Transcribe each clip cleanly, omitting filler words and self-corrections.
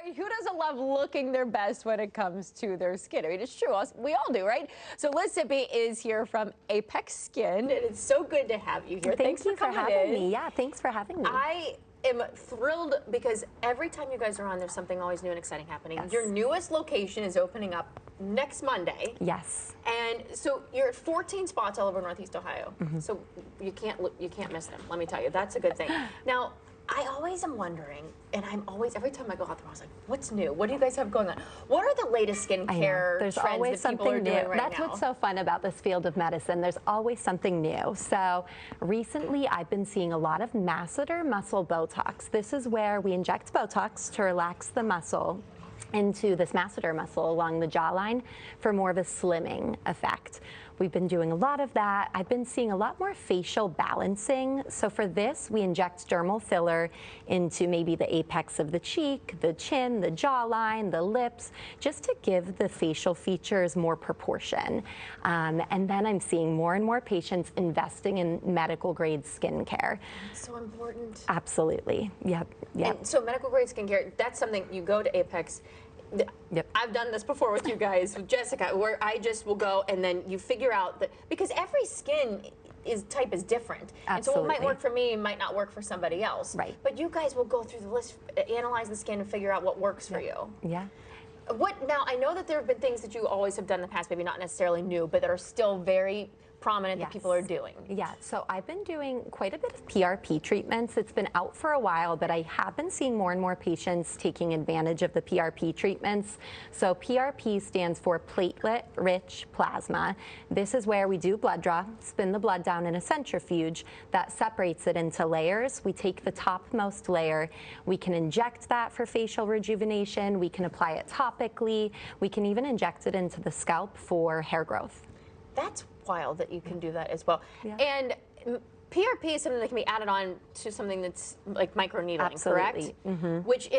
right? Who doesn't love looking their best when it comes to their skin? I mean, it's true. We all do, right? So Liz Sippey is here from Apex Skin, and it's so good to have you here. Thanks for having me. Yeah, thanks for having me. I am thrilled because every time you guys are on, there's something always new and exciting happening. Yes. Your newest location is opening up next Monday. Yes. And so you're at 14 spots all over Northeast Ohio. So you can't miss them. Let me tell you, that's a good thing. Now, I always am wondering, and every time I go out there, I was like, what's new? What do you guys have going on? What are the latest skincare There's trends always that people something are doing new. right That's now? what's so fun about this field of medicine. There's always something new. So recently I've been seeing a lot of Masseter muscle Botox. This is where we inject Botox to relax the muscle into this masseter muscle along the jawline for more of a slimming effect. We've been doing a lot of that. I've been seeing a lot more facial balancing. So for this, we inject dermal filler into maybe the apex of the cheek, the chin, the jawline, the lips, just to give the facial features more proportion. And then I'm seeing more and more patients investing in medical grade skincare. That's so important. Absolutely. Yep. And so medical grade skincare, that's something you go to Apex. Yep. I've done this before with you guys, with Jessica, where I just will go and then you figure out that, because every skin type is different. Absolutely. And so what might work for me might not work for somebody else. Right. But you guys will go through the list, analyze the skin and figure out what works for you. Yeah. Now, I know that there have been things that you always have done in the past, maybe not necessarily new, but that are still very prominent that people are doing. Yeah, so I've been doing quite a bit of PRP treatments. It's been out for a while, but I have been seeing more and more patients taking advantage of the PRP treatments. So PRP stands for platelet-rich plasma. This is where we do blood draw, spin the blood down in a centrifuge that separates it into layers. We take the topmost layer, we can inject that for facial rejuvenation, we can apply it topically, we can even inject it into the scalp for hair growth. That's wild that you can do that as well. Yeah. And PRP is something that can be added on to something that's like microneedling, correct? Which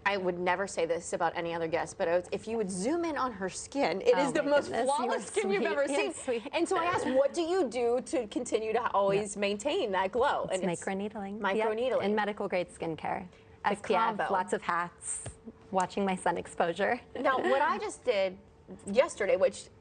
I would never say this about any other guest, but if you would zoom in on her skin, it is the most flawless skin you've ever seen. And so I asked, what do you do to continue to always maintain that glow? It's microneedling. Microneedling. And medical grade skincare. SPF, lots of hats, watching my sun exposure. Now, what I just did yesterday,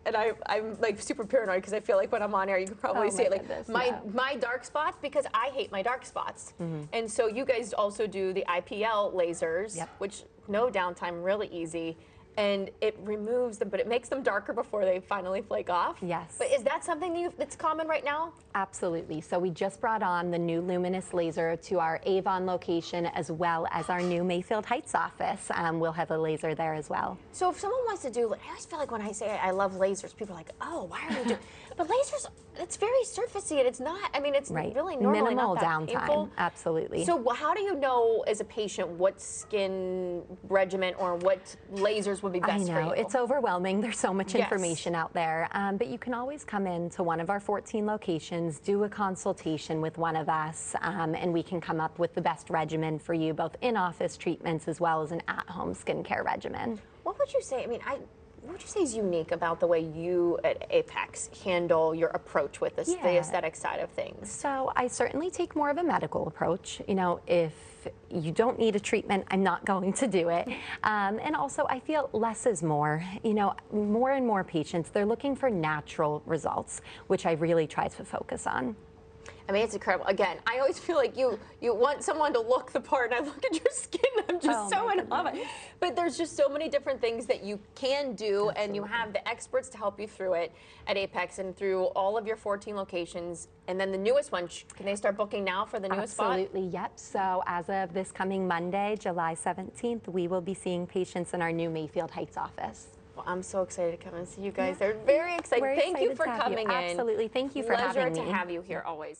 and I'm like super paranoid because I feel like when I'm on air, you can probably see it, like my dark spots, because I hate my dark spots. And so you guys also do the IPL lasers, which no downtime, really easy. And it removes them, but it makes them darker before they finally flake off. Yes. But is that something that's common right now? Absolutely. So we just brought on the new luminous laser to our Avon location, as well as our new Mayfield Heights office. We'll have a laser there as well. So if someone wants to do, I always feel like when I say I love lasers, people are like, oh, why are you doing? But lasers, it's very surfacey, and it's not. I mean, it's really normally minimal not that downtime. painful. Absolutely. So how do you know as a patient what skin regimen or what lasers would be best for you? I know, it's overwhelming. There's so much information out there. But you can always come in to one of our 14 locations, do a consultation with one of us, and we can come up with the best regimen for you, both in-office treatments as well as an at-home skincare regimen. What would you say? I mean, what would you say is unique about the way you at Apex handle your approach with this, the aesthetic side of things? So I certainly take more of a medical approach. You know, if you don't need a treatment, I'm not going to do it. And also, I feel less is more. You know, more and more patients, they're looking for natural results, which I really try to focus on. I mean, it's incredible. Again, I always feel like you want someone to look the part, and I look at your skin, I'm just so in awe of it. But there's just so many different things that you can do, and you have the experts to help you through it at Apex and through all of your 14 locations. And then the newest one, can they start booking now for the newest spot? Absolutely, yep. So as of this coming Monday, July 17th, we will be seeing patients in our new Mayfield Heights office. Well, I'm so excited to come and see you guys. They're very excited. Thank you for coming in. Absolutely. Thank you for having me. Pleasure to have you here always.